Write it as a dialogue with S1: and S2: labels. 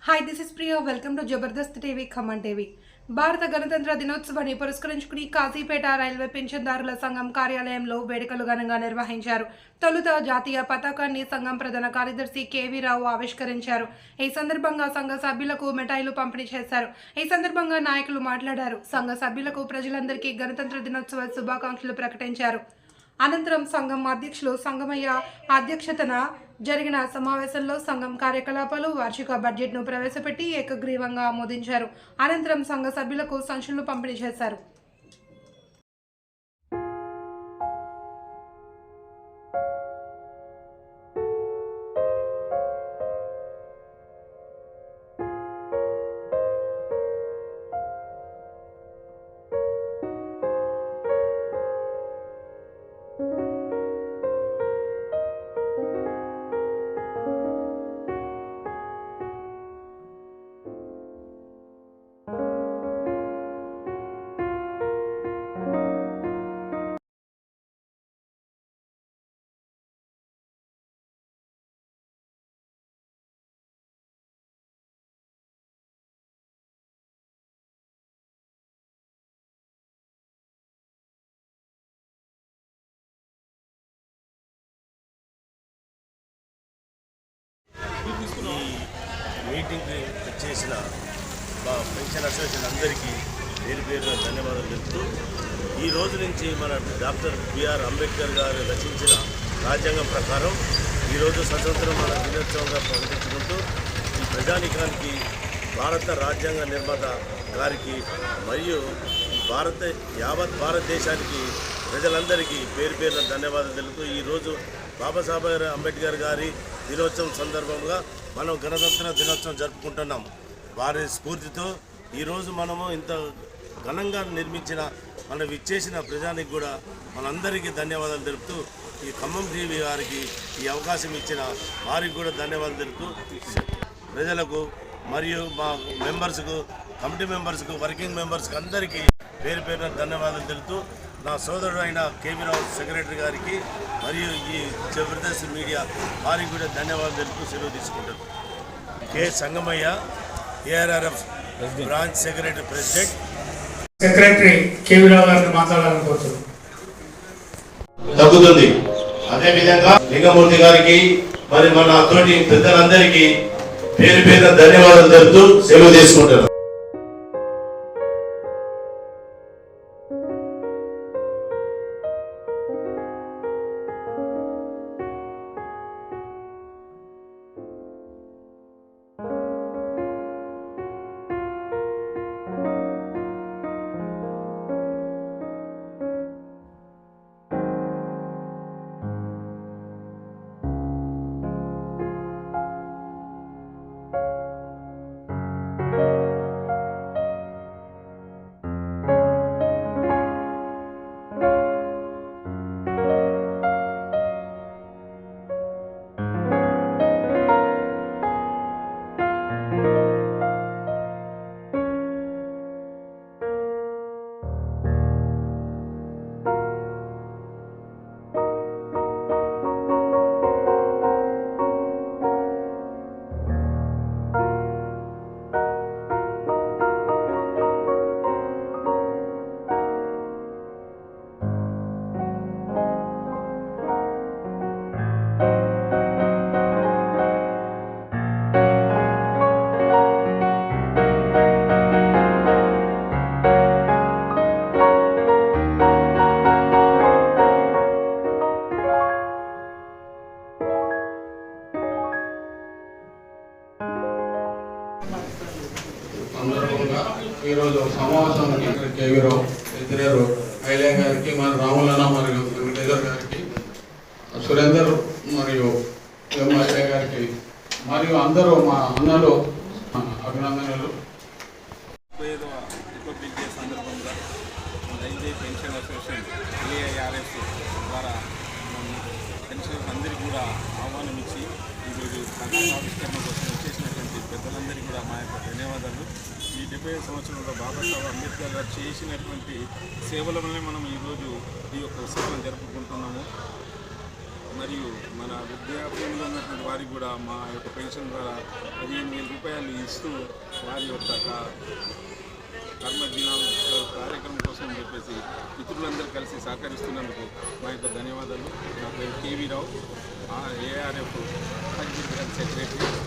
S1: Hi this is Priya welcome to Jabardasth TV Khammam TV. భారత గణతంత్ర దినోత్సవాన్ని పురస్కరించుకుని కాజీపేట రైల్వే పింఛన్దారుల సంఘం కార్యాలయంలో వేడుకలు ఘనంగా నిర్వహించారు. తొలుత జాతీయ పతాకాన్ని సంఘం ప్రధాన కార్యదర్శి కేవీ రావు ఆవిష్కరించారు. ఈ సందర్భంగా సంఘ సభ్యులకు మిఠాయిలు పంపిణీ చేశారు. ఈ సందర్భంగా నాయకులు మాట్లాడారు. సంఘ సభ్యులకు ప్రజలందరికీ గణతంత్ర దినోత్సవ శుభాకాంక్షలు ప్రకటించారు. అనంతరం సంఘం అధ్యక్షులు సంగమయ్య అధ్యక్షతన జరిగిన సమావేశంలో సంఘం కార్యకలాపాలు వార్షిక బడ్జెట్ను ప్రవేశపెట్టి ఏకగ్రీవంగా ఆమోదించారు. అనంతరం సంఘ సభ్యులకు సంచులను పంపిణీ చేశారు.
S2: ఈ మీటింగ్కి చేసిన మా పెన్షన్ అసోసియేషన్ అందరికీ పేరు పేరున ధన్యవాదాలు చెప్తూ ఈ రోజు నుంచి మన డాక్టర్ బిఆర్ అంబేద్కర్ గారు రచించిన రాజ్యాంగం ప్రకారం ఈరోజు స్వతంత్రం మన దినోత్సవంగా ప్రకటించుకుంటూ ఈ ప్రజానీకానికి భారత రాజ్యాంగ నిర్మాత గారికి మరియు యావత్ భారతదేశానికి ప్రజలందరికీ పేరు పేరున ధన్యవాదాలు తెలుపుతూ ఈరోజు బాబాసాహెబ్ అంబేద్కర్ గారి దినోత్సవం సందర్భంగా మనం గణతంత్ర దినోత్సవం జరుపుకుంటున్నాం. వారి స్ఫూర్తితో ఈరోజు మనము ఇంత ఘనంగా నిర్మించిన మనం ఇచ్చేసిన ప్రజానికి కూడా మనందరికీ ధన్యవాదాలు తెలుపుతూ ఈ ఖమ్మం టీవీ గారికి ఈ అవకాశం ఇచ్చిన వారికి కూడా ధన్యవాదాలు తెలుపుతూ ప్రజలకు మరియు మా మెంబర్స్కు కమిటీ మెంబర్స్కు వర్కింగ్ మెంబర్స్కి అందరికీ పేరు పేరున ధన్యవాదాలు తెలుపుతూ నా సోదరుడు అయిన కేవీ రావు సెక్రటరీ గారికి మరియు ఈ జబర్దస్త్ మీడియా వారికి కూడా ధన్యవాదాలు తెలుపుతూ సెలవు తీసుకుంటారు. K Sangamayya, ARRF branch secretary president.
S3: Secretary KV Rao గారిని మాట్లాడాలనుకోవచ్చు.
S2: తగ్గుతుంది. అదేవిధంగా లింగమూర్తి గారికి మరి మన తోటి పెద్దలందరికీ పేరు పేరున ధన్యవాదాలు తెలుపుతూ సెలవు తీసుకుంటారు.
S4: సందర్భంగా ఈరోజు సమావేశానికి కేవీ రావు, ఎదిరేరు ఐలే గారికి, మరి రాములన్న మరియు వెంకటేశ్వర గారికి, సురేందర్ మరియు ఎంఐలే గారికి మరియు అందరూ మా అన్నలు అభినందనలు.
S5: రిపబ్లిక్ డే సందర్భంగా రైల్వే పెన్షన్ అసోసియేషన్ ఏఐఆర్ఎస్ ద్వారా పెన్షనర్స్ అందరికీ కూడా ఆహ్వానం ఇచ్చి ఈరోజు ఆవిష్కరణ కోసం వచ్చేసినటువంటి పెద్దలందరికీ కూడా మా యొక్క ధన్యవాదాలు. ఈ 70వ సంవత్సరంలో బాబాసాహెబ్ అంబేద్కర్ గారు చేసినటువంటి సేవల వల్లనే మనం ఈరోజు ఈ యొక్క ఉత్సవాలను జరుపుకుంటున్నాము. మరియు మన వృద్ధాప్యంలో ఉన్నటువంటి వారికి కూడా మా యొక్క పెన్షన్ ద్వారా 15,000 రూపాయలు ఇస్తూ వారి యొక్క కర్మదినాల కార్యక్రమం కోసం చెప్పేసి మిత్రులందరూ కలిసి సహకరిస్తున్నందుకు మా యొక్క ధన్యవాదాలు. నా పేరు కేవీ రావు, ARF సెక్రటరీ.